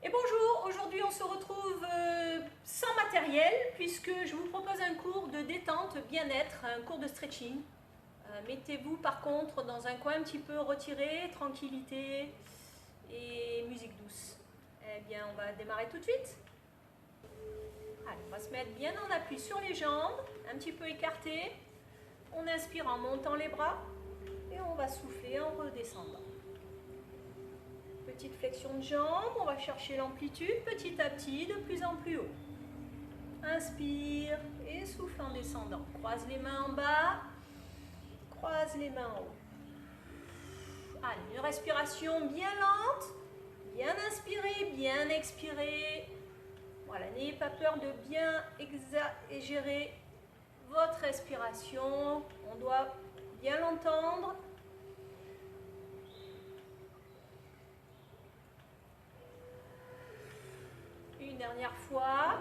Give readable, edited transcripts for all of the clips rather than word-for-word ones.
Et bonjour, aujourd'hui on se retrouve sans matériel puisque je vous propose un cours de détente, bien-être, un cours de stretching. Mettez-vous par contre dans un coin un petit peu retiré, tranquillité et musique douce. Eh bien on va démarrer tout de suite. Allez, on va se mettre bien en appui sur les jambes, un petit peu écartées. On inspire en montant les bras et on va souffler en redescendant. Petite flexion de jambes, on va chercher l'amplitude petit à petit, de plus en plus haut. Inspire et souffle en descendant. Croise les mains en bas, croise les mains en haut. Allez, une respiration bien lente, bien inspirer, bien expirer. Voilà, n'ayez pas peur de bien exagérer votre respiration. On doit bien l'entendre. Une dernière fois.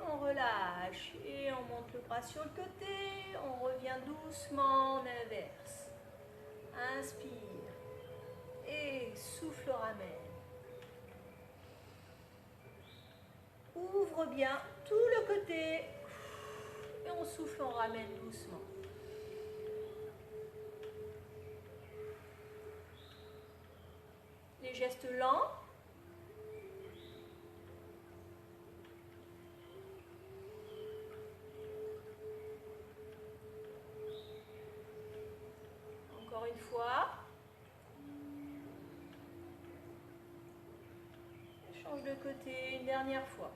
On relâche et on monte le bras sur le côté. On revient doucement en inverse. Inspire et souffle ramène. Ouvre bien tout le côté et on souffle, on ramène doucement. Les gestes lents. Encore une fois. Change de côté une dernière fois.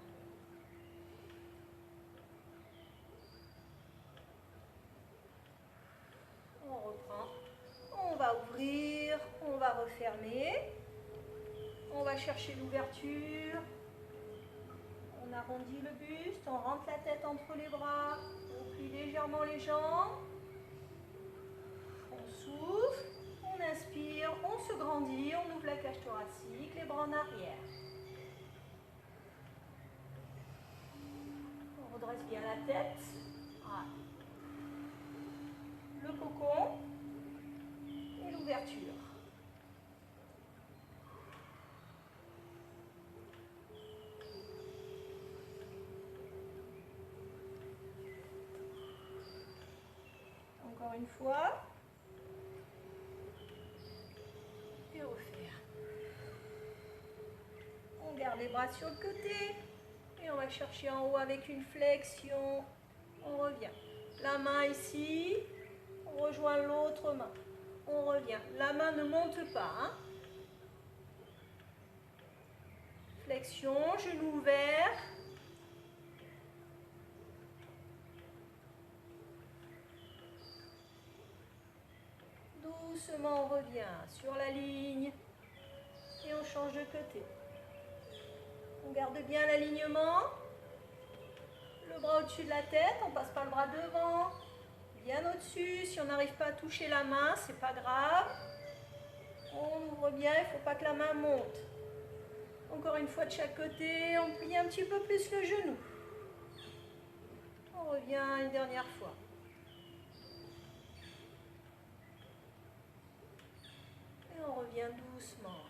On reprend. On va ouvrir, on va refermer. On va chercher l'ouverture. On arrondit le buste, on rentre la tête entre les bras. On plie légèrement les jambes. On souffle, on inspire, on se grandit, on ouvre la cage thoracique, les bras en arrière. On redresse bien la tête. Voilà. Le cocon et l'ouverture. Encore une fois. Et refaire. On garde les bras sur le côté. Et on va chercher en haut avec une flexion. On revient. La main ici. On rejoint l'autre main. On revient. La main ne monte pas. Hein. Flexion, genou ouvert. Doucement, on revient sur la ligne. Et on change de côté. On garde bien l'alignement. Le bras au-dessus de la tête. On passe pas le bras devant. Bien au-dessus. Si on n'arrive pas à toucher la main, c'est pas grave. On ouvre bien. Il ne faut pas que la main monte. Encore une fois de chaque côté. On plie un petit peu plus le genou. On revient une dernière fois. Et on revient doucement.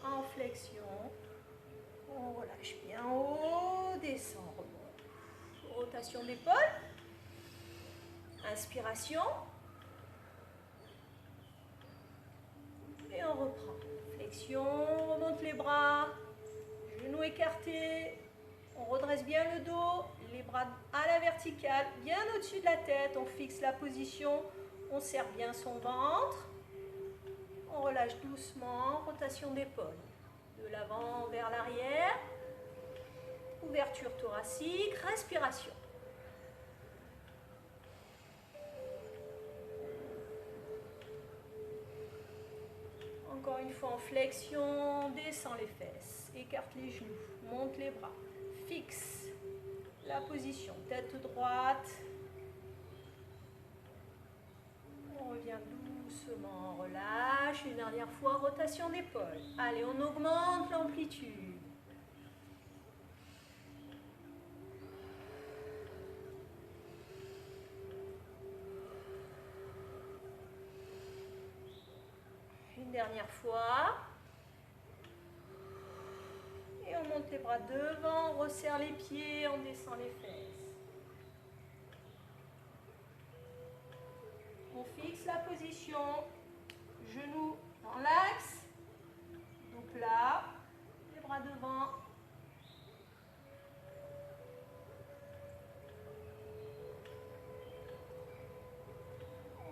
En flexion. On relâche bien haut. Descend, remonte. Rotation d'épaule. Inspiration. Et on reprend. Flexion, on remonte les bras. Genoux écartés. On redresse bien le dos. Les bras à la verticale, bien au-dessus de la tête. On fixe la position. On serre bien son ventre. On relâche doucement. Rotation d'épaule. De l'avant vers l'arrière. Ouverture thoracique. Respiration. Encore une fois en flexion, descend les fesses, écarte les genoux, monte les bras, fixe la position, tête droite. On revient doucement, on relâche, une dernière fois, rotation d'épaule. Allez, on augmente l'amplitude. Une dernière fois. Et on monte les bras devant, on resserre les pieds, on descend les fesses. On fixe la position, genoux dans l'axe, dos plat, les bras devant.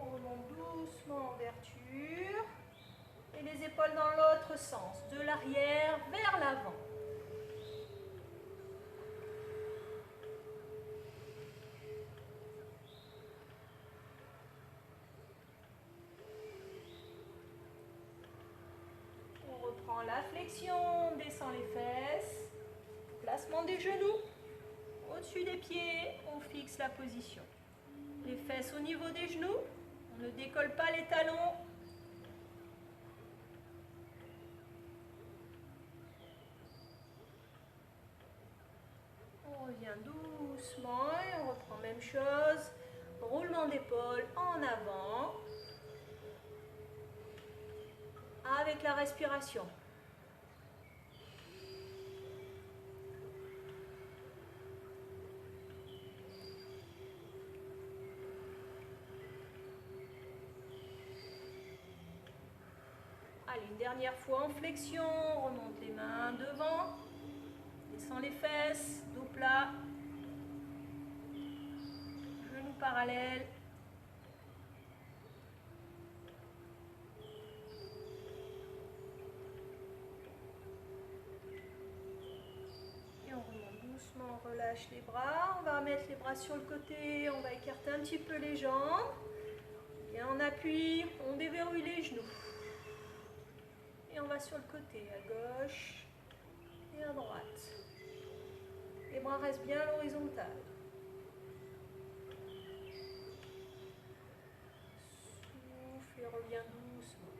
On remonte doucement en ouverture. Et les épaules dans l'autre sens, de l'arrière vers l'avant. On reprend la flexion, on descend les fesses, placement des genoux, au-dessus des pieds, on fixe la position. Les fesses au niveau des genoux, on ne décolle pas les talons. On revient doucement et on reprend même chose. Roulement d'épaule en avant. Avec la respiration. Allez, une dernière fois en flexion, on remonte les mains devant, descend les fesses, dos plat, genoux parallèles. Et on remonte doucement, on relâche les bras, on va mettre les bras sur le côté, on va écarter un petit peu les jambes. Et on appuie, on déverrouille les genoux. Et on va sur le côté, à gauche et à droite. Les bras restent bien à l'horizontale. Souffle et reviens doucement.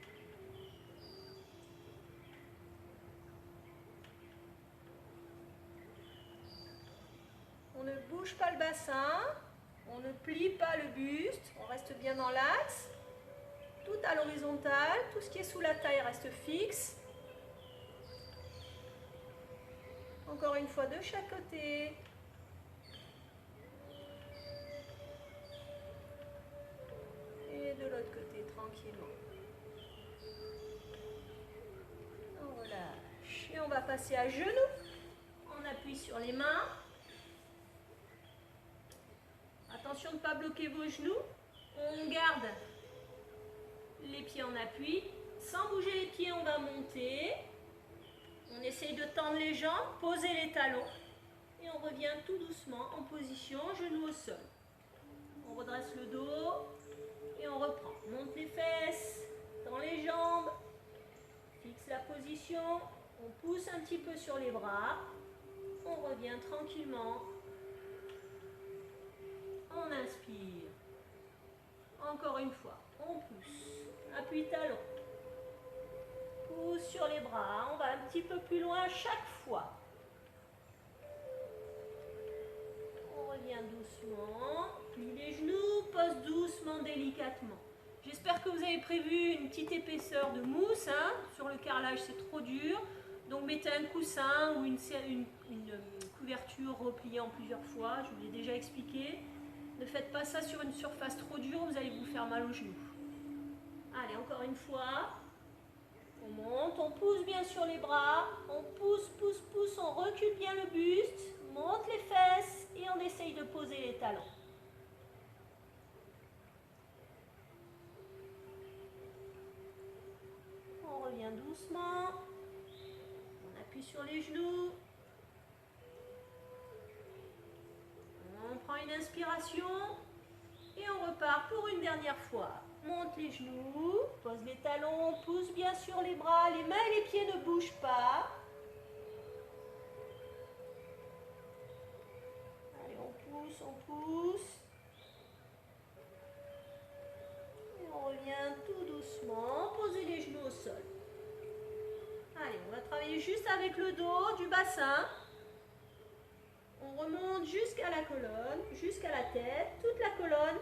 On ne bouge pas le bassin, on ne plie pas le buste, on reste bien dans l'axe. Tout à l'horizontale, tout ce qui est sous la taille reste fixe. Encore une fois de chaque côté. Et de l'autre côté, tranquillement. On relâche. Et on va passer à genoux. On appuie sur les mains. Attention de ne pas bloquer vos genoux. On garde les pieds en appui. Sans bouger les pieds, on va monter. On essaye de tendre les jambes, poser les talons. Et on revient tout doucement en position, genoux au sol. On redresse le dos et on reprend. Monte les fesses, tend les jambes, fixe la position. On pousse un petit peu sur les bras. On revient tranquillement. On inspire. Encore une fois, on pousse. Appui talon. Pousse sur les bras. On va un petit peu plus loin chaque fois. On revient doucement. Plie les genoux. Pose doucement, délicatement. J'espère que vous avez prévu une petite épaisseur de mousse. Sur le carrelage, c'est trop dur. Donc mettez un coussin ou une couverture repliée en plusieurs fois. Je vous l'ai déjà expliqué. Ne faites pas ça sur une surface trop dure, vous allez vous faire mal aux genoux. Allez, encore une fois. On monte, on pousse bien sur les bras. On pousse, pousse, pousse, on recule bien le buste. Monte les fesses et on essaye de poser les talons. On revient doucement. On appuie sur les genoux. On prend une inspiration et on repart pour une dernière fois. Monte les genoux, pose les talons, pousse bien sur les bras, les mains et les pieds ne bougent pas. Allez, on pousse. Et on revient tout doucement, posez les genoux au sol. Allez, on va travailler juste avec le dos du bassin. On remonte jusqu'à la colonne, jusqu'à la tête, toute la colonne.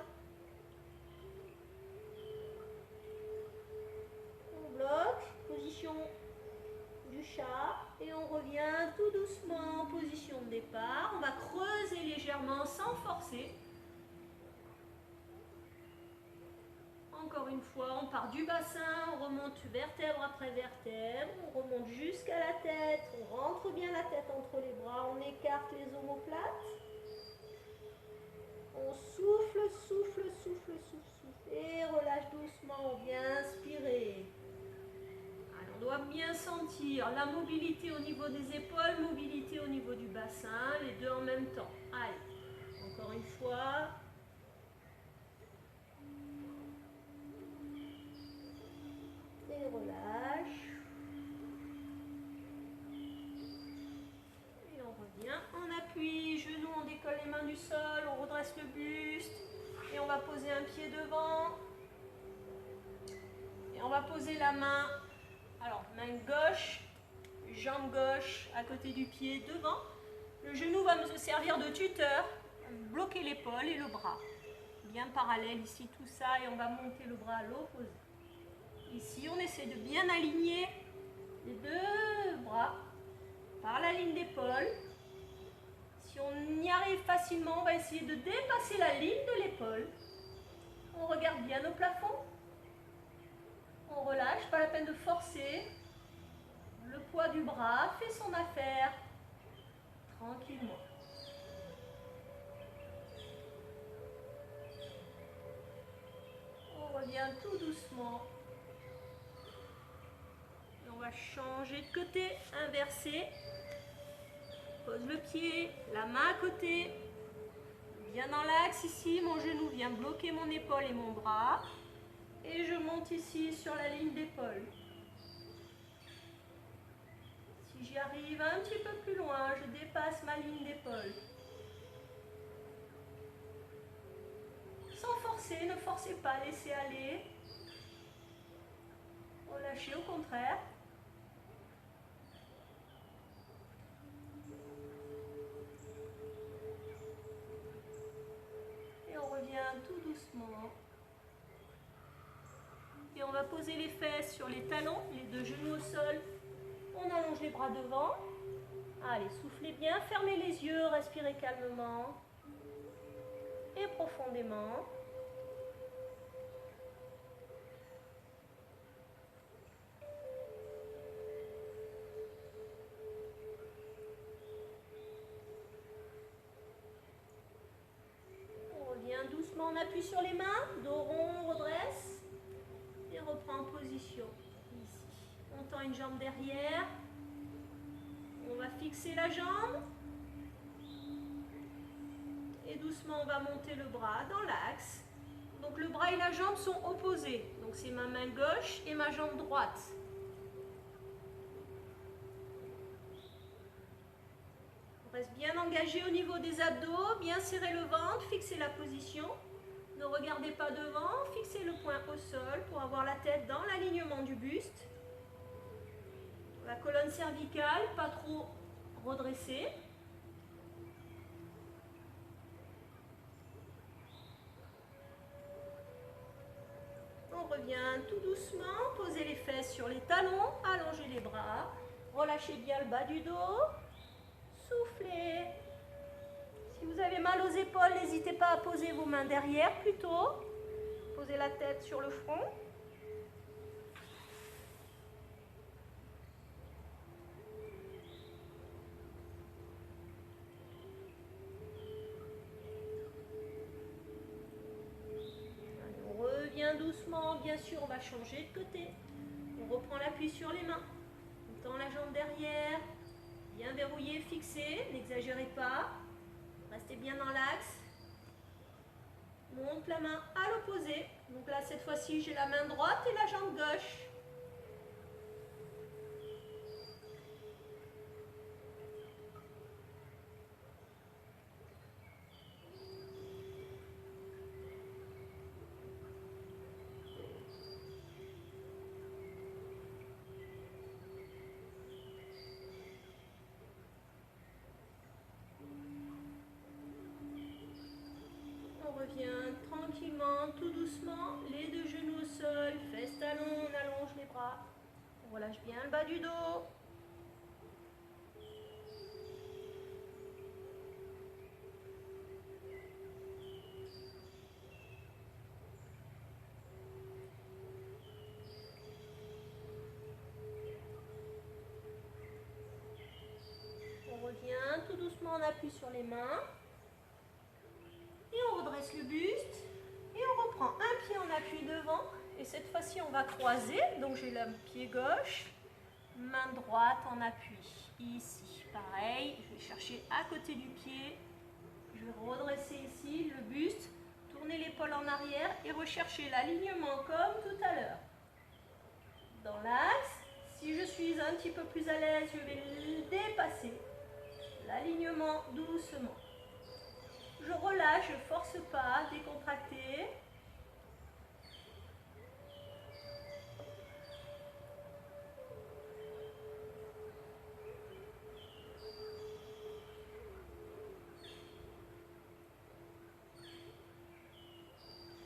On bloque, position du chat, et on revient tout départ. On va creuser légèrement sans forcer. Encore une fois, on part du bassin, on remonte vertèbre après vertèbre, on remonte jusqu'à la tête, on rentre bien la tête entre les bras, on écarte les omoplates. On souffle, souffle, souffle, souffle, souffle et relâche doucement, on vient inspirer. Alors, on doit bien sentir la mobilité au niveau des épaules, mobilité au niveau du bassin, les deux en même temps. Allez, encore une fois. Et relâche. Et on revient, on appuie, genoux, on décolle les mains du sol, on redresse le buste. Et on va poser un pied devant. Et on va poser la main, alors main gauche, jambe gauche à côté du pied devant. Le genou va me servir de tuteur, bloquer l'épaule et le bras. Bien parallèle ici tout ça et on va monter le bras à l'opposé. Ici on essaie de bien aligner les deux bras par la ligne d'épaule. Si on y arrive facilement, on va essayer de dépasser la ligne de l'épaule. On regarde bien au plafond. On relâche, pas la peine de forcer. Le poids du bras fait son affaire tranquillement. On revient tout doucement. Et on va changer de côté, inverser. Pose le pied, la main à côté. Bien dans l'axe ici, mon genou vient bloquer mon épaule et mon bras. Et je monte ici sur la ligne d'épaule. Si j'y arrive un petit peu plus loin, je dépasse ma ligne d'épaule. Sans forcer, ne forcez pas, laissez aller. Relâchez au contraire. Et on revient tout doucement. Et on va poser les fesses sur les talons, les deux genoux au sol. On allonge les bras devant. Allez, soufflez bien, fermez les yeux, respirez calmement et profondément. On revient doucement, on appuie sur les mains, dos rond, redresse et reprend en position. Ici, on tend une jambe derrière. On va fixer la jambe. Et doucement, on va monter le bras dans l'axe. Donc le bras et la jambe sont opposés. Donc c'est ma main gauche et ma jambe droite. On reste bien engagé au niveau des abdos, bien serrer le ventre, fixer la position. Ne regardez pas devant, fixez le poing au sol pour avoir la tête dans l'alignement du buste. La colonne cervicale, pas trop redressée. On revient tout doucement, posez les fesses sur les talons, allongez les bras, relâchez bien le bas du dos, soufflez. Si vous avez mal aux épaules, n'hésitez pas à poser vos mains derrière plutôt. Posez la tête sur le front. Doucement, bien sûr, on va changer de côté. On reprend l'appui sur les mains. On tend la jambe derrière. Bien verrouillé, fixé. N'exagérez pas. Restez bien dans l'axe. Monte la main à l'opposé. Donc là, cette fois-ci, j'ai la main droite et la jambe gauche. Revient tranquillement, tout doucement, les deux genoux au sol, fesses talons, on allonge les bras, on relâche bien le bas du dos. revient tout doucement, on appuie sur les mains. Et on redresse le buste. Et on reprend un pied en appui devant. Et cette fois-ci, on va croiser. Donc j'ai le pied gauche, main droite en appui. Ici, pareil, je vais chercher à côté du pied. Je vais redresser ici le buste, tourner l'épaule en arrière et rechercher l'alignement comme tout à l'heure. Dans l'axe, si je suis un petit peu plus à l'aise, je vais dépasser l'alignement doucement. Je relâche, je ne force pas, décontracter.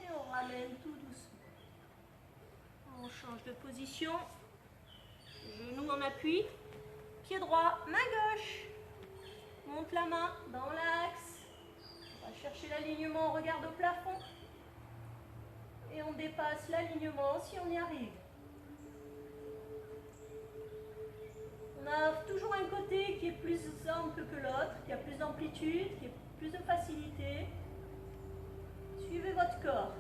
Et on ramène tout doucement. On change de position. Genou en appui. Pied droit, main gauche. Monte la main dans l'axe. On va chercher l'alignement, on regarde au plafond. Et on dépasse l'alignement si on y arrive. On a toujours un côté qui est plus ample que l'autre, qui a plus d'amplitude, qui a plus de facilité. Suivez votre corps.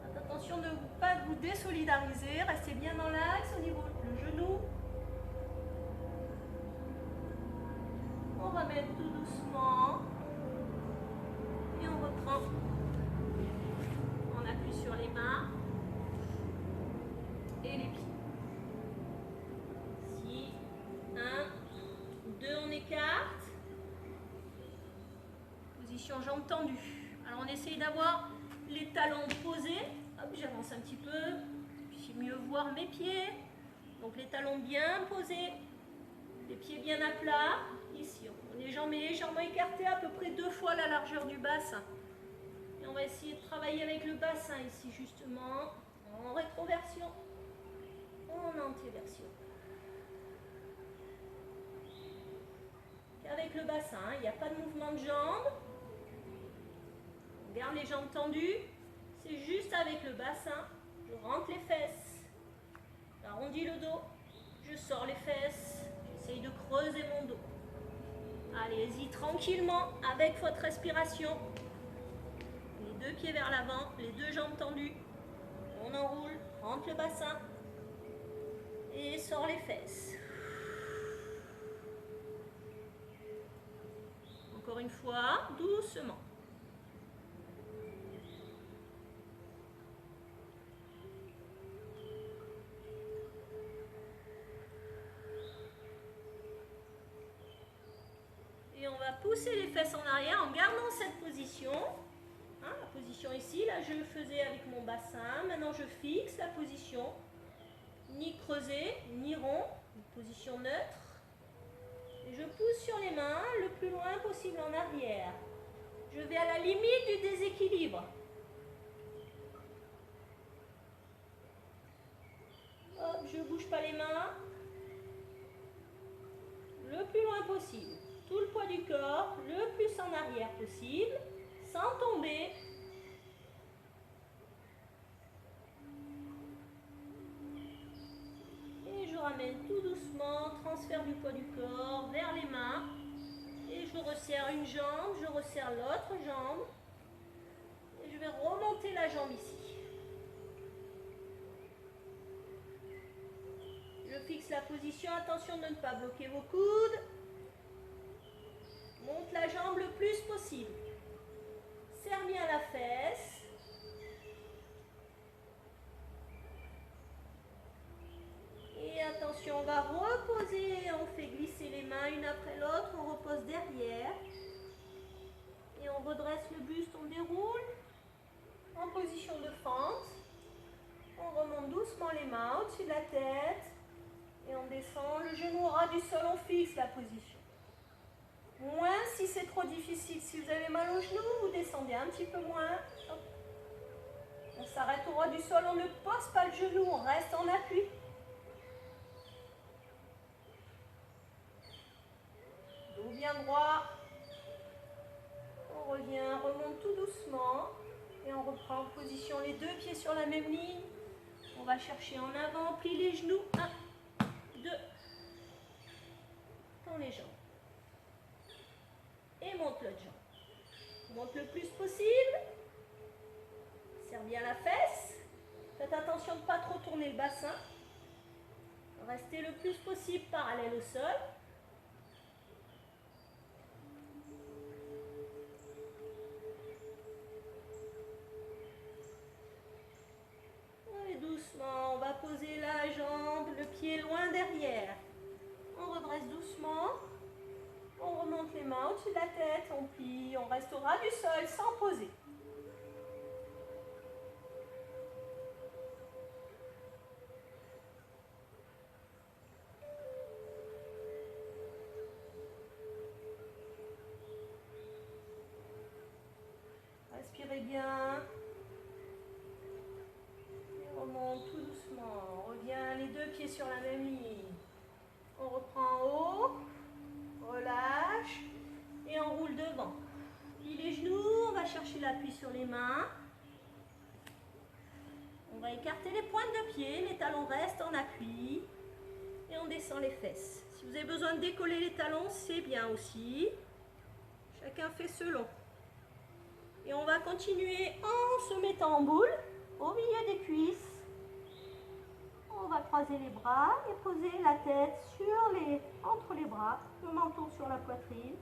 Faites attention de ne pas vous désolidariser, restez bien dans l'axe au niveau du genou. On ramène tout doucement et on reprend. On appuie sur les mains et les pieds. Ici, 1, 2, on écarte. Position jambes tendues. Alors on essaye d'avoir les talons posés. Hop, j'avance un petit peu. Puis mieux voir mes pieds. Donc les talons bien posés. Les pieds bien à plat. Ici, les jambes légèrement écartées, à peu près 2 fois la largeur du bassin. Et on va essayer de travailler avec le bassin ici, justement, en rétroversion, en antéversion. Et avec le bassin, il n'y a pas de mouvement de jambes. On garde les jambes tendues. C'est juste avec le bassin. Je rentre les fesses. J'arrondis le dos. Je sors les fesses. J'essaye de creuser mon dos. Allez-y tranquillement avec votre respiration. Les 2 pieds vers l'avant, les 2 jambes tendues. On enroule, rentre le bassin et sort les fesses. Encore une fois, doucement. Et on va pousser les fesses en arrière en gardant cette position. Hein, la position ici, là je faisais avec mon bassin. Maintenant je fixe la position. Ni creusé, ni rond. Une position neutre. Et je pousse sur les mains le plus loin possible en arrière. Je vais à la limite du déséquilibre. Hop, je ne bouge pas les mains. Le plus loin possible. Tout le poids du corps, le plus en arrière possible, sans tomber. Et je ramène tout doucement, transfert du poids du corps vers les mains. Et je resserre une jambe, je resserre l'autre jambe. Et je vais remonter la jambe ici. Je fixe la position, attention de ne pas bloquer vos coudes. Monte la jambe le plus possible. Serre bien la fesse. Et attention, on va reposer. On fait glisser les mains une après l'autre. On repose derrière. Et on redresse le buste, on déroule. En position de fente. On remonte doucement les mains au-dessus de la tête. Et on descend. Le genou au ras du sol, on fixe la position. Moins si c'est trop difficile. Si vous avez mal au genou, vous descendez un petit peu moins. Hop. On s'arrête au ras du sol, on ne pose pas le genou, on reste en appui. Dos bien droit. On revient, remonte tout doucement. Et on reprend en position les 2 pieds sur la même ligne. On va chercher en avant, plie les genoux. 1, 2. Tends les jambes. Et monte l'autre jambe. Monte le plus possible. Serre bien la fesse. Faites attention de ne pas trop tourner le bassin. Restez le plus possible parallèle au sol. Et doucement, on va poser la jambe, le pied loin derrière. On redresse doucement. On remonte les mains au-dessus de la tête, on plie, on reste au ras du sol sans poser. Respirez bien. Et on remonte tout doucement. On revient les deux pieds sur la même ligne. On reprend en haut. Relâche. Et on roule devant. Plie les genoux. On va chercher l'appui sur les mains. On va écarter les pointes de pied. Les talons restent en appui. Et on descend les fesses. Si vous avez besoin de décoller les talons, c'est bien aussi. Chacun fait selon. Et on va continuer en se mettant en boule au milieu des cuisses. On va croiser les bras et poser la tête entre les bras, le menton sur la poitrine.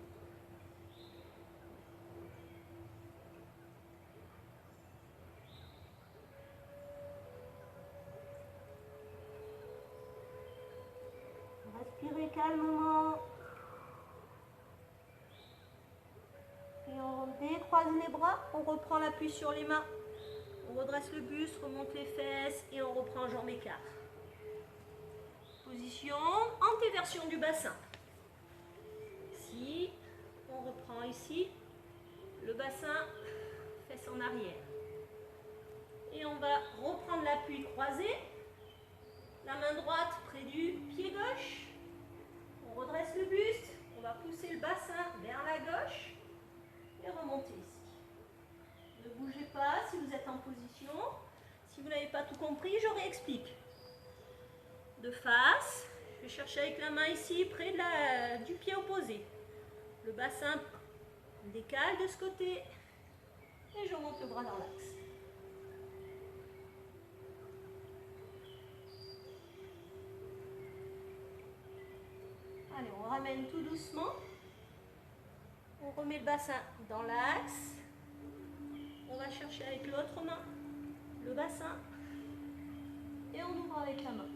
Respirez calmement. Et on décroise les bras, on reprend l'appui sur les mains. On redresse le buste, remonte les fesses et on reprend jambes écart. Position antéversion du bassin. Ici, on reprend ici le bassin, fesses en arrière. Et on va reprendre l'appui croisé. La main droite près du pied gauche. On redresse le buste, on va pousser le bassin vers la gauche et remonter ici. Ne bougez pas si vous êtes en position. Si vous n'avez pas tout compris, je réexplique. De face, je vais chercher avec la main ici près du pied opposé. Le bassin décale de ce côté et je remonte le bras dans l'axe. Allez, on ramène tout doucement. On remet le bassin dans l'axe. On va chercher avec l'autre main le bassin et on ouvre avec la main.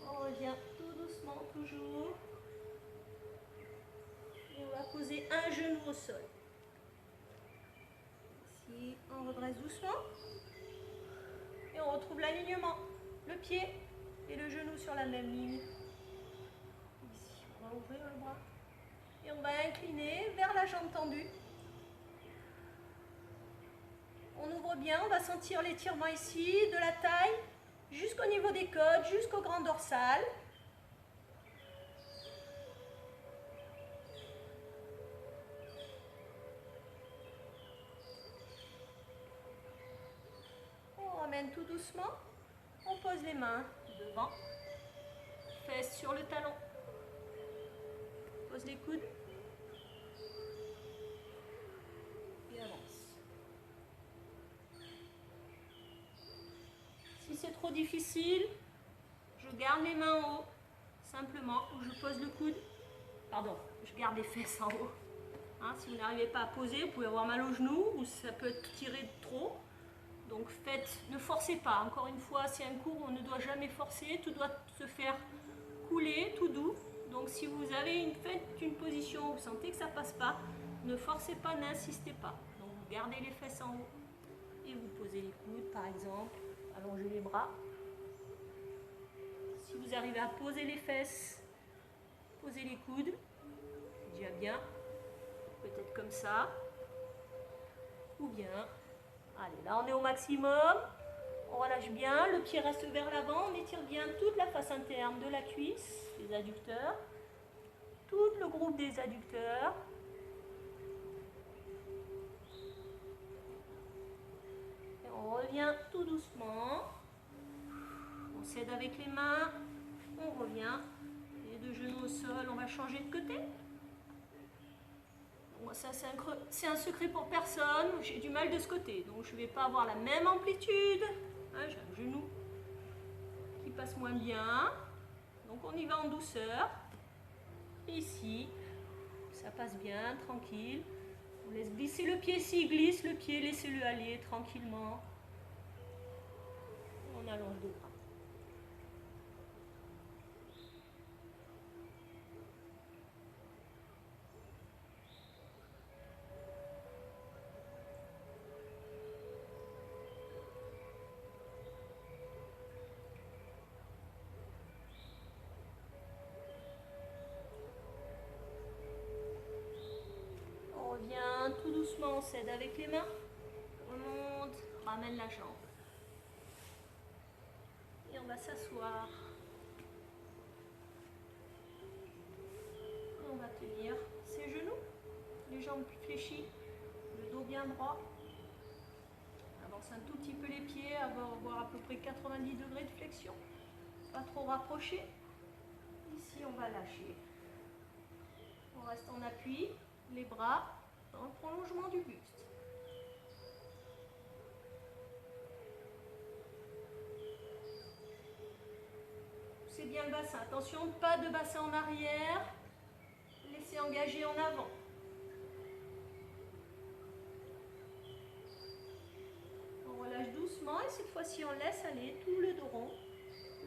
On revient tout doucement, toujours. Et on va poser un genou au sol. Ici, on redresse doucement. Et on retrouve l'alignement. Le pied et le genou sur la même ligne. Ici, on va ouvrir le bras. Et on va incliner vers la jambe tendue. On ouvre bien, on va sentir l'étirement ici, de la taille jusqu'au niveau des côtes, jusqu'au grand dorsal. On ramène tout doucement. On pose les mains devant. Fesses sur le talon. Pose les coudes. Et avance. Si c'est trop difficile, je garde les mains en haut, simplement, ou je pose le coude. Pardon, je garde les fesses en haut. Hein, si vous n'arrivez pas à poser, vous pouvez avoir mal au genou ou ça peut être tiré de trop. Donc ne forcez pas. Encore une fois, c'est un cours où on ne doit jamais forcer. Tout doit se faire couler, tout doux. Donc si vous avez faites une position où vous sentez que ça ne passe pas, ne forcez pas, n'insistez pas. Donc vous gardez les fesses en haut et vous posez les coudes par exemple. Allongez les bras. Si vous arrivez à poser les fesses, posez les coudes. C'est déjà bien. Peut-être comme ça. Ou bien, allez, là on est au maximum. On relâche bien, le pied reste vers l'avant, on étire bien toute la face interne de la cuisse, les adducteurs, tout le groupe des adducteurs. Et on revient tout doucement. On s'aide avec les mains, on revient. Les deux genoux au sol, on va changer de côté. Bon, ça c'est un secret pour personne, j'ai du mal de ce côté, donc je ne vais pas avoir la même amplitude. J'ai un genou qui passe moins bien, donc on y va en douceur. Ici, ça passe bien, tranquille. On laisse glisser le pied, s'il glisse le pied, laissez-le aller tranquillement. On allonge le bras. On revient tout doucement, on s'aide avec les mains. On monte, on ramène la jambe. Et on va s'asseoir. On va tenir ses genoux, les jambes fléchies, le dos bien droit. Avance un tout petit peu les pieds, avoir à peu près 90 degrés de flexion. Pas trop rapproché. Ici, on va lâcher. On reste en appui, les bras dans le prolongement du buste. Poussez bien le bassin. Attention, pas de bassin en arrière. Laissez engager en avant. On relâche doucement et cette fois-ci, on laisse aller tout le dos rond.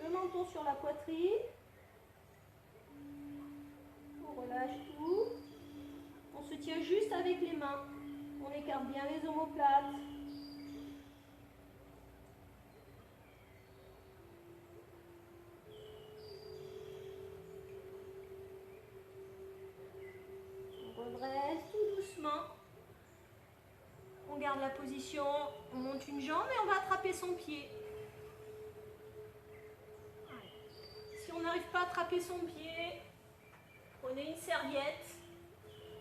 Le menton sur la poitrine. On relâche tout. On se tient juste avec les mains. On écarte bien les omoplates. On redresse tout doucement. On garde la position. On monte une jambe et on va attraper son pied. Si on n'arrive pas à attraper son pied, prenez une serviette.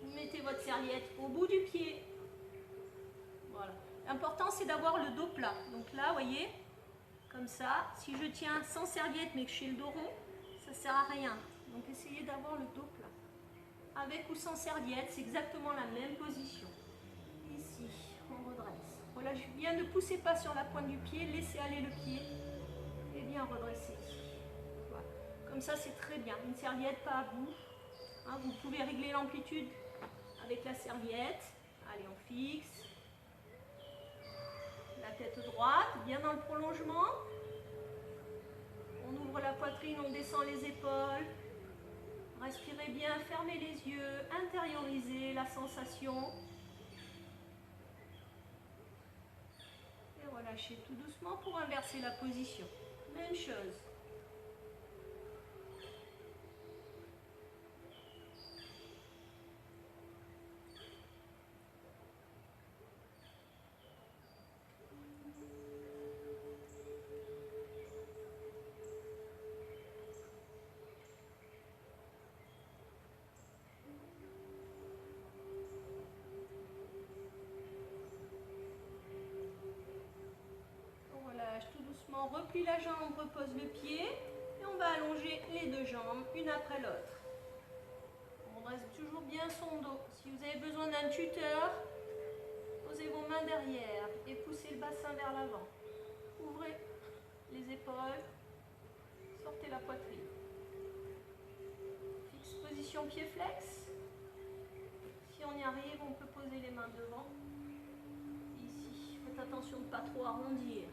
Vous mettez votre serviette au bout du pied. Voilà. L'important, c'est d'avoir le dos plat. Donc là, vous voyez, comme ça, si je tiens sans serviette mais que j'ai le dos rond, ça ne sert à rien. Donc essayez d'avoir le dos plat. Avec ou sans serviette, c'est exactement la même position. Ici, on redresse. Relâchez bien, ne poussez pas sur la pointe du pied, laissez aller le pied et bien redresser. Voilà. Comme ça, c'est très bien. Une serviette, pas à bout. Vous pouvez régler l'amplitude avec la serviette. Allez, on fixe. La tête droite, bien dans le prolongement. On ouvre la poitrine, on descend les épaules. Respirez bien, fermez les yeux, intériorisez la sensation. Et relâchez tout doucement pour inverser la position. Même chose. Tout doucement, replie la jambe, repose le pied et on va allonger les deux jambes une après l'autre. On reste toujours bien son dos. Si vous avez besoin d'un tuteur, posez vos mains derrière et poussez le bassin vers l'avant. Ouvrez les épaules, sortez la poitrine. Fixe position pied flex. Si on y arrive, on peut poser les mains devant. Ici, faites attention de ne pas trop arrondir.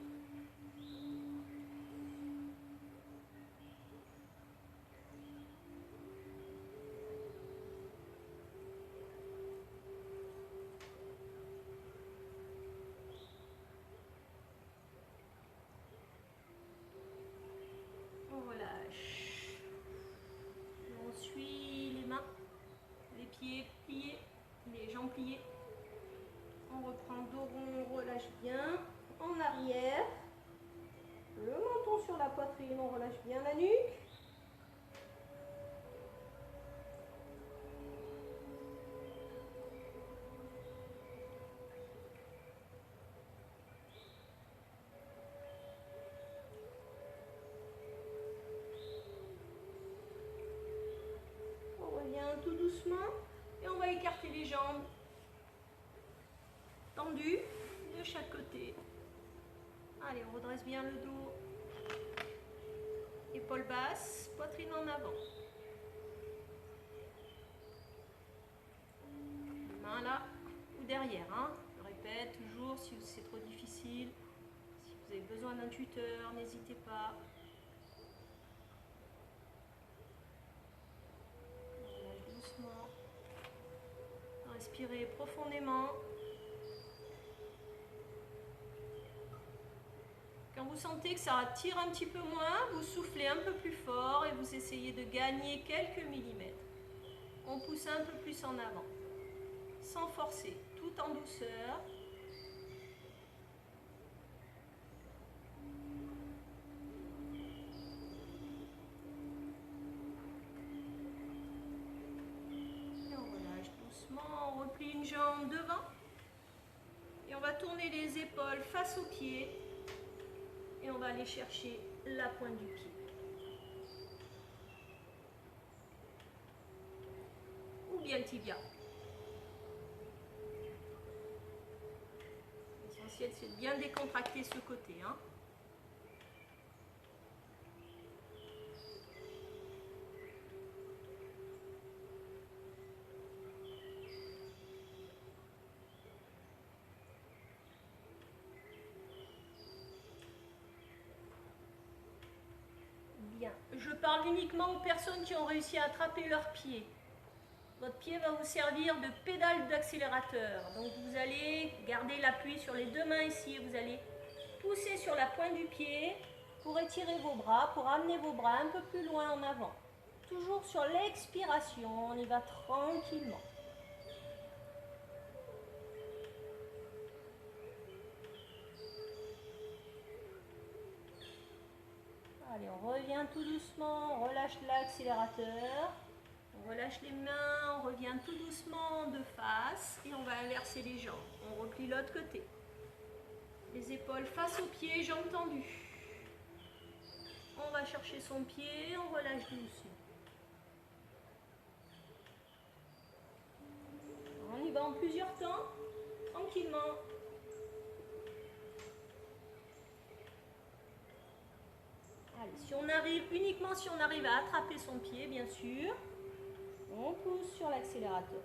Plié. On reprend le dos rond, on relâche bien. En arrière. sur la poitrine, on relâche bien la nuque. On revient tout doucement et on va écarter les jambes tendues de chaque côté. Allez, on redresse bien le dos. Épaules basses, poitrine en avant. Main là ou derrière. Hein. Je répète toujours, si c'est trop difficile, si vous avez besoin d'un tuteur, n'hésitez pas. On relâche doucement. Respirez profondément. Quand vous sentez que ça tire un petit peu moins, vous soufflez un peu plus fort et vous essayez de gagner quelques millimètres. On pousse un peu plus en avant, sans forcer, tout en douceur. Et on relâche doucement, on replie une jambe devant. Et on va tourner les épaules face aux pieds. Et on va aller chercher la pointe du pied. Ou bien le tibia. L'essentiel, c'est de bien décontracter ce côté. Hein. Bien. Je parle uniquement aux personnes qui ont réussi à attraper leurs pieds. Votre pied va vous servir de pédale d'accélérateur. Donc vous allez garder l'appui sur les deux mains ici. Vous allez pousser sur la pointe du pied pour étirer vos bras, pour amener vos bras un peu plus loin en avant. Toujours sur l'expiration, on y va tranquillement. Allez, on revient tout doucement, on relâche l'accélérateur. On relâche les mains, on revient tout doucement de face et on va inverser les jambes. On replie l'autre côté. Les épaules face aux pieds, jambes tendues. On va chercher son pied, on relâche doucement. On y va en plusieurs temps, tranquillement. Allez, uniquement si on arrive à attraper son pied, bien sûr. On pousse sur l'accélérateur.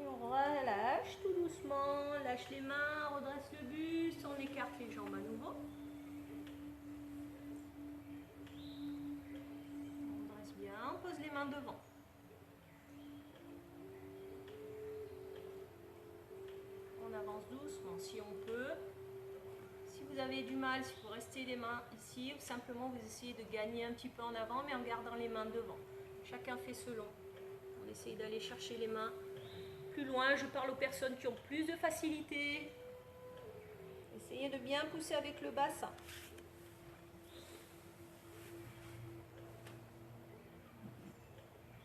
Et on relâche tout doucement, lâche les mains, redresse le buste, on écarte les jambes à nouveau. On pose les mains devant. On avance doucement si on peut. Si vous avez du mal, si vous restez les mains ici, ou simplement vous essayez de gagner un petit peu en avant, mais en gardant les mains devant. Chacun fait selon. On essaye d'aller chercher les mains plus loin. Je parle aux personnes qui ont plus de facilité. Essayez de bien pousser avec le bassin.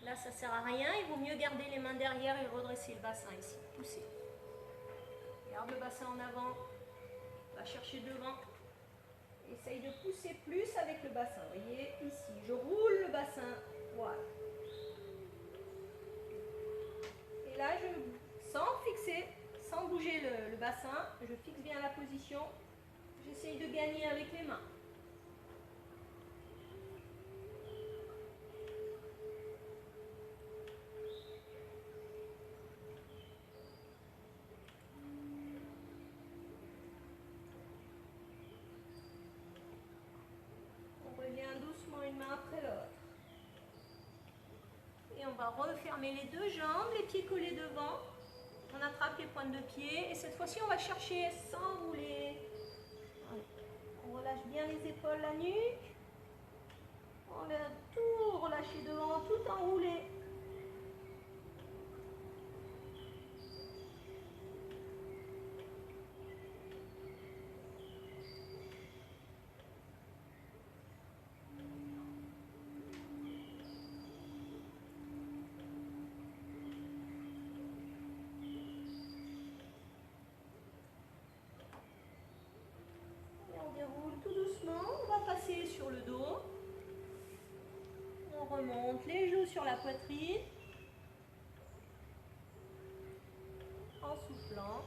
Là, ça ne sert à rien. Il vaut mieux garder les mains derrière et redresser le bassin ici. Poussez. Garde le bassin en avant. Va chercher devant. Essaye de pousser plus avec le bassin. Vous voyez, ici, je roule le bassin. Voilà. Et là, sans fixer, sans bouger le bassin, je fixe bien la position. J'essaye de gagner avec les mains. Une main après l'autre. Et on va refermer les deux jambes, les pieds collés devant. marqué pointe de pied. Et cette fois-ci, on va chercher sans rouler. On relâche bien les épaules, la nuque. On va tout relâcher devant, tout enroulé. On va passer sur le dos. On remonte les joues sur la poitrine. En soufflant.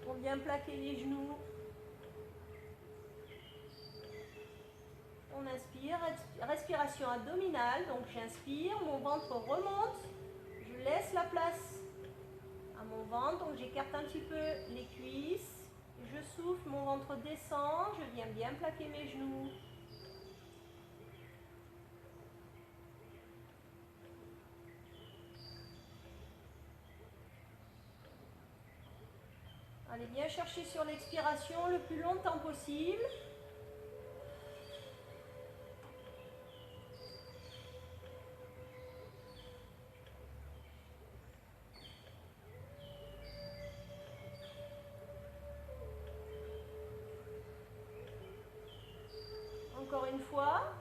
On vient plaquer les genoux. On inspire, respiration abdominale. Donc j'inspire, mon ventre remonte. Je laisse la place à mon ventre. Donc j'écarte un petit peu les cuisses. Je souffle, mon ventre descend, je viens bien plaquer mes genoux. Allez bien chercher sur l'expiration le plus longtemps possible. Encore une fois.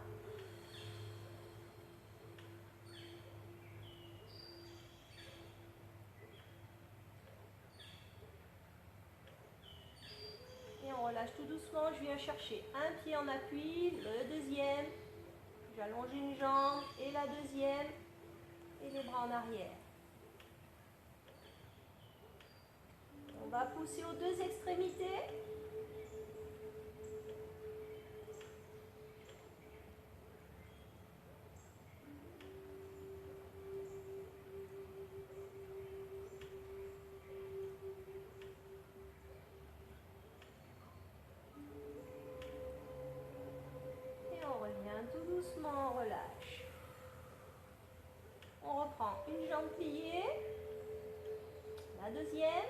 Et on relâche tout doucement. Je viens chercher un pied en appui, le deuxième. J'allonge une jambe et la deuxième. Et les bras en arrière. On va pousser aux deux extrémités. Tout doucement, on relâche. On reprend une jambe pliée, la deuxième.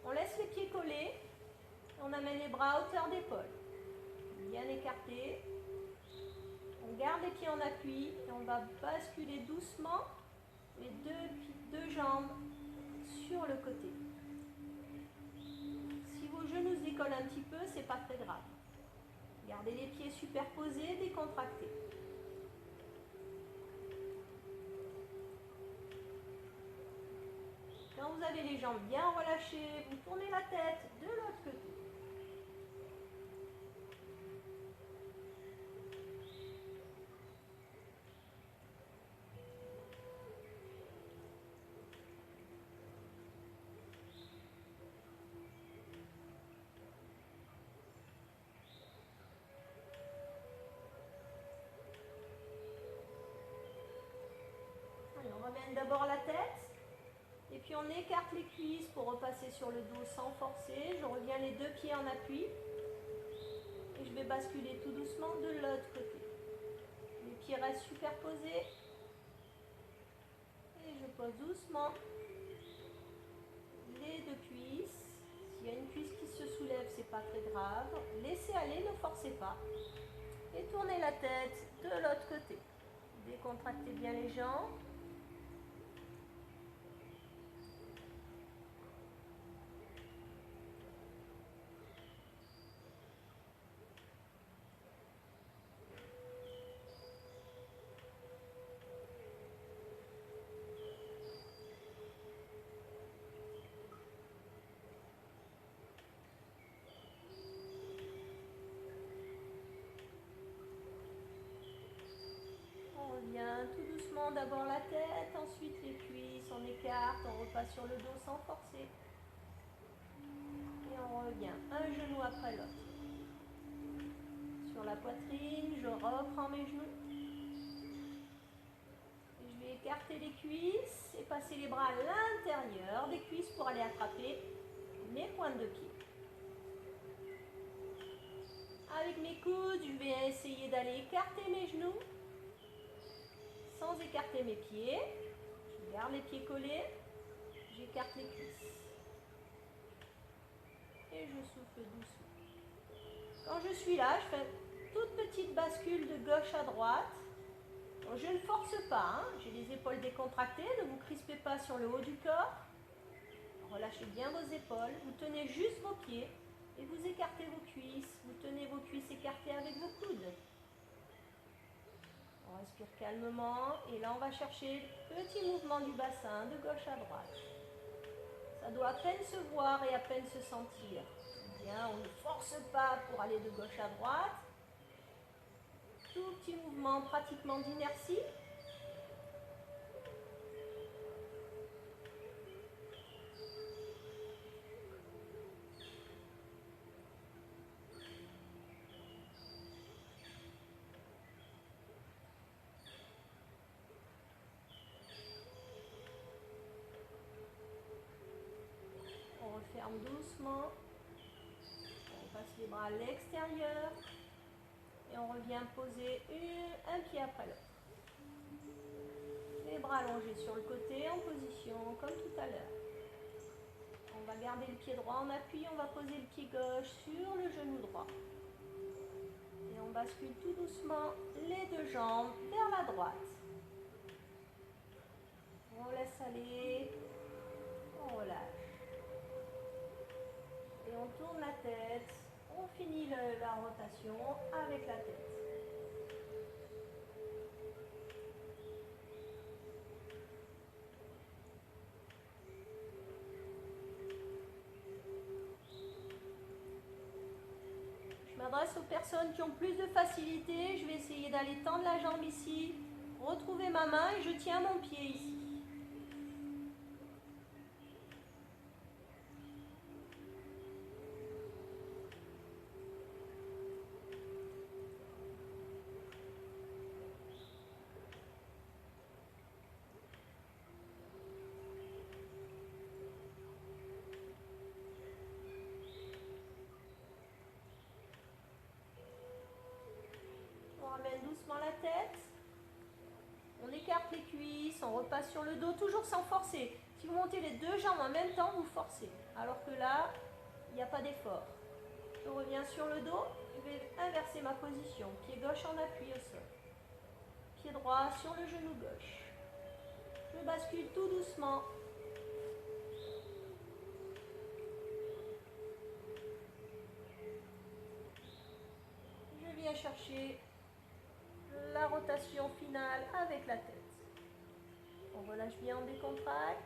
On laisse les pieds collés. On amène les bras à hauteur d'épaule. Bien écartés. On garde les pieds en appui et on va basculer doucement les deux jambes sur le côté. Si vos genoux se décollent un petit peu, c'est pas très grave. Gardez les pieds superposés, décontractés. Quand vous avez les jambes bien relâchées, vous tournez la tête de l'autre côté. On ramène d'abord la tête et puis on écarte les cuisses pour repasser sur le dos sans forcer. Je reviens les deux pieds en appui et je vais basculer tout doucement de l'autre côté. Les pieds restent superposés et je pose doucement les deux cuisses. S'il y a une cuisse qui se soulève, c'est pas très grave. Laissez aller, ne forcez pas. Et tournez la tête de l'autre côté. Décontractez bien les jambes. Tout doucement, d'abord la tête, ensuite les cuisses, on écarte, on repasse sur le dos sans forcer. Et on revient un genou après l'autre. Sur la poitrine, je reprends mes genoux. Et je vais écarter les cuisses et passer les bras à l'intérieur des cuisses pour aller attraper mes pointes de pied. Avec mes coudes, je vais essayer d'aller écarter mes genoux. Sans écarter mes pieds, je garde les pieds collés, J'écarte les cuisses. Et je souffle doucement. Quand je suis là, je fais une toute petite bascule de gauche à droite. Donc, je ne force pas, hein. J'ai les épaules décontractées, ne vous crispez pas sur le haut du corps. Relâchez bien vos épaules, vous tenez juste vos pieds et vous écartez vos cuisses. Vous tenez vos cuisses écartées avec vos coudes. On respire calmement et là on va chercher le petit mouvement du bassin de gauche à droite. Ça doit à peine se voir et à peine se sentir. Bien, on ne force pas pour aller de gauche à droite. Tout petit mouvement pratiquement d'inertie. On referme doucement. On passe les bras à l'extérieur. Et on revient poser un pied après l'autre. Les bras allongés sur le côté en position comme tout à l'heure. On va garder le pied droit en appui, on va poser le pied gauche sur le genou droit. Et on bascule tout doucement les deux jambes vers la droite. On laisse aller, on relâche. Et on tourne la tête, on finit la rotation avec la tête. Je m'adresse aux personnes qui ont plus de facilité. Je vais essayer d'aller tendre la jambe ici, retrouver ma main et je tiens mon pied ici. On ramène doucement la tête. On écarte les cuisses, on repasse sur le dos, toujours sans forcer. Si vous montez les deux jambes en même temps, vous forcez. Alors que là, il n'y a pas d'effort. Je reviens sur le dos, je vais inverser ma position. Pied gauche en appui au sol. Pied droit sur le genou gauche. Je bascule tout doucement. Je viens chercher la rotation finale avec la tête. On relâche bien, on décontracte.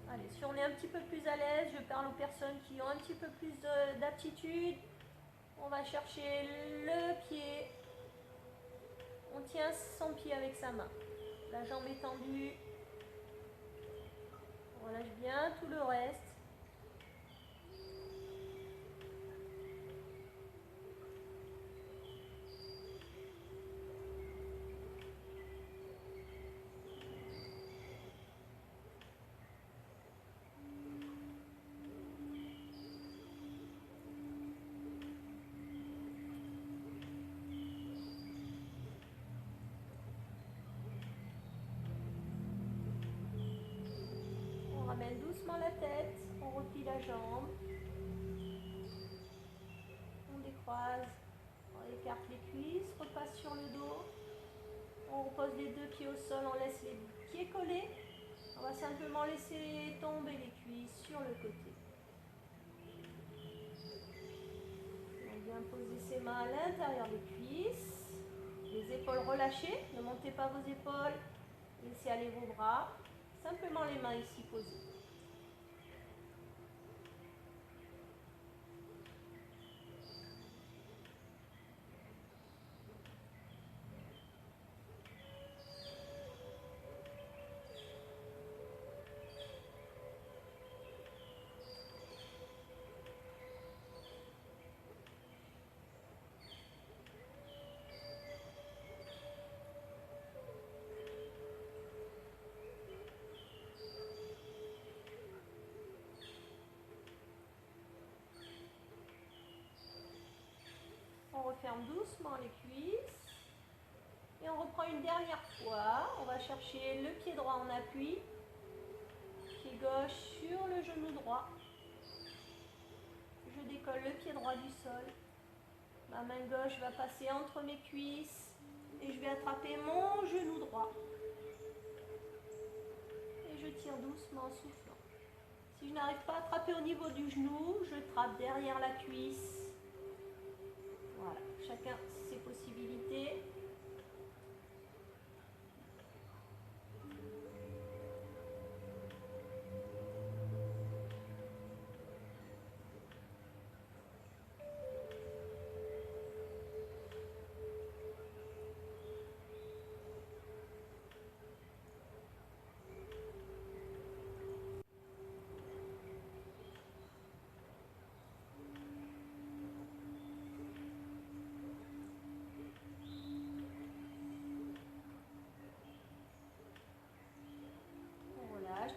Allez, si on est un petit peu plus à l'aise, je parle aux personnes qui ont un petit peu plus d'aptitude. On va chercher le pied. On tient son pied avec sa main. La jambe est tendue. On relâche bien tout le reste. On ramène doucement la tête, on replie la jambe, on décroise, on écarte les cuisses, repasse sur le dos, on repose les deux pieds au sol, on laisse les pieds collés, on va simplement laisser tomber les cuisses sur le côté. On vient poser ses mains à l'intérieur des cuisses, les épaules relâchées, ne montez pas vos épaules, laissez aller vos bras. Simplement les mains ici posées. referme doucement les cuisses. Et on reprend une dernière fois. On va chercher le pied droit en appui. Pied gauche sur le genou droit. Je décolle le pied droit du sol. Ma main gauche va passer entre mes cuisses. Et je vais attraper mon genou droit. Et je tire doucement en soufflant. Si je n'arrive pas à attraper au niveau du genou, je trappe derrière la cuisse. Voilà, chacun ses possibilités.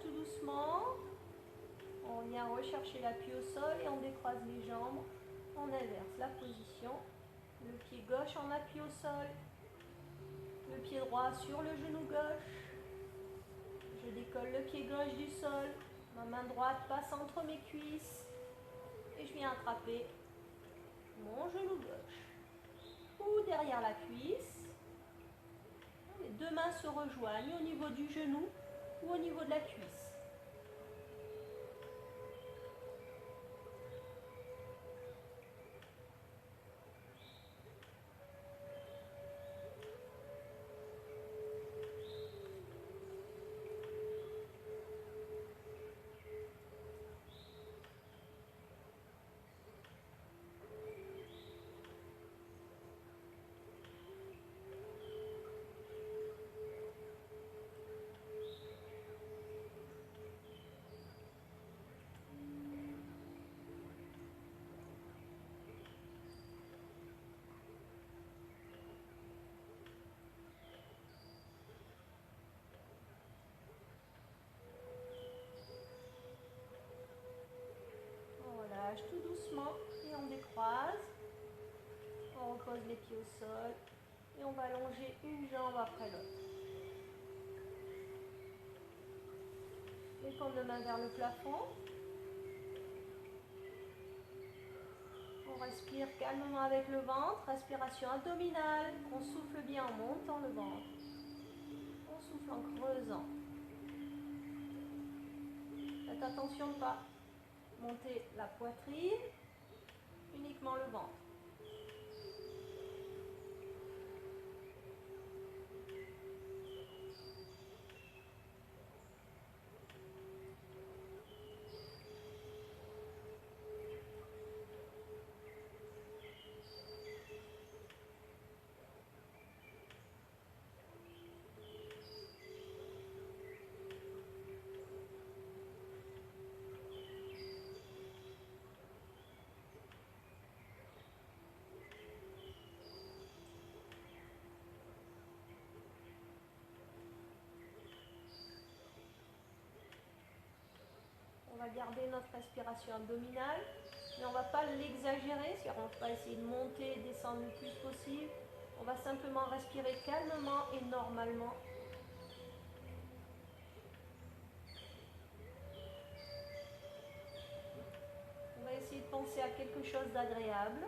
Tout doucement, on vient rechercher l'appui au sol et on décroise les jambes, on inverse la position, le pied gauche en appui au sol, le pied droit sur le genou gauche, je décolle le pied gauche du sol, ma main droite passe entre mes cuisses et je viens attraper mon genou gauche ou derrière la cuisse. Les deux mains se rejoignent au niveau du genou ou au niveau de la cuisse. Tout doucement et on décroise, on repose les pieds au sol et on va allonger une jambe après l'autre. Les paumes de main vers le plafond. On respire calmement avec le ventre, respiration abdominale, on souffle bien en montant le ventre, on souffle en creusant. Faites attention de ne pas monter la poitrine, uniquement le ventre. On va garder notre respiration abdominale, mais on ne va pas l'exagérer, c'est-à-dire on va pas essayer de monter et descendre le plus possible. On va simplement respirer calmement et normalement. On va essayer de penser à quelque chose d'agréable.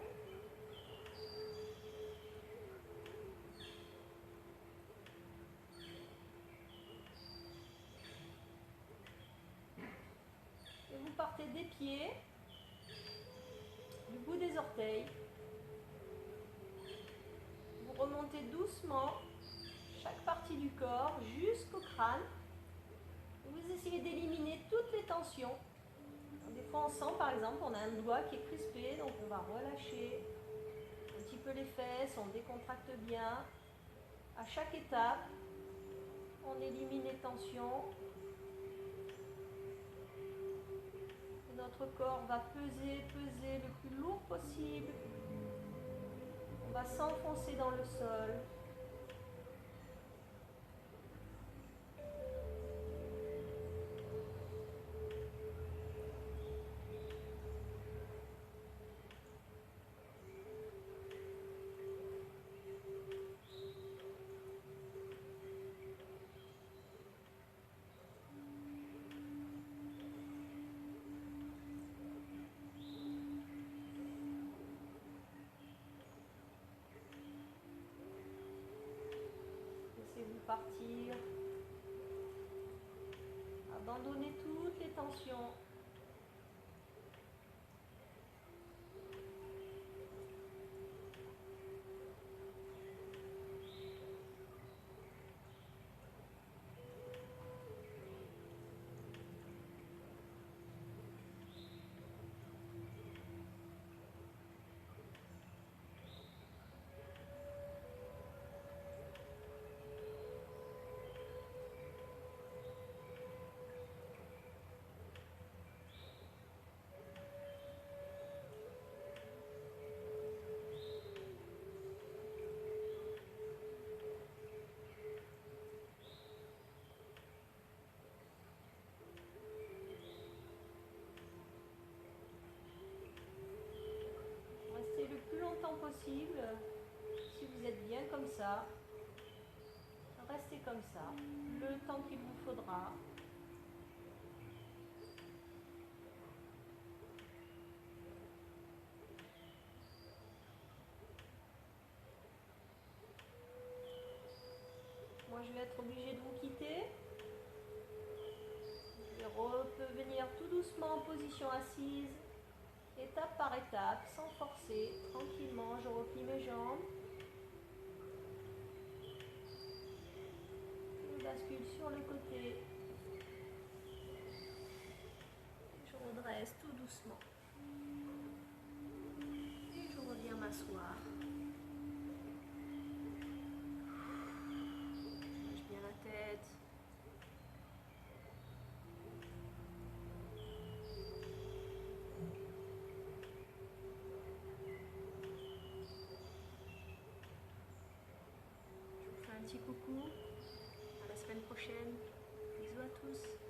Et vous partez des pieds, du bout des orteils. Vous remontez doucement chaque partie du corps jusqu'au crâne. Vous essayez d'éliminer toutes les tensions. Des fois on sent par exemple on a un doigt qui est crispé, donc on va relâcher un petit peu les fesses, on décontracte bien. À chaque étape, on élimine les tensions. Et notre corps va peser le plus lourd possible. On va s'enfoncer dans le sol. repartir. Abandonnez toutes les tensions. Restez le plus longtemps possible. Si vous êtes bien comme ça, restez comme ça, le temps qu'il vous faudra. Moi, je vais être obligée de vous quitter. Je vais revenir tout doucement en position assise, étape par étape, sans forcer, tranquillement. Je replie mes jambes. Je bascule sur le côté. Je redresse tout doucement. Et je reviens m'asseoir. Je lâche bien la tête. Je vous fais un petit coucou. À la semaine prochaine. Bisous à tous.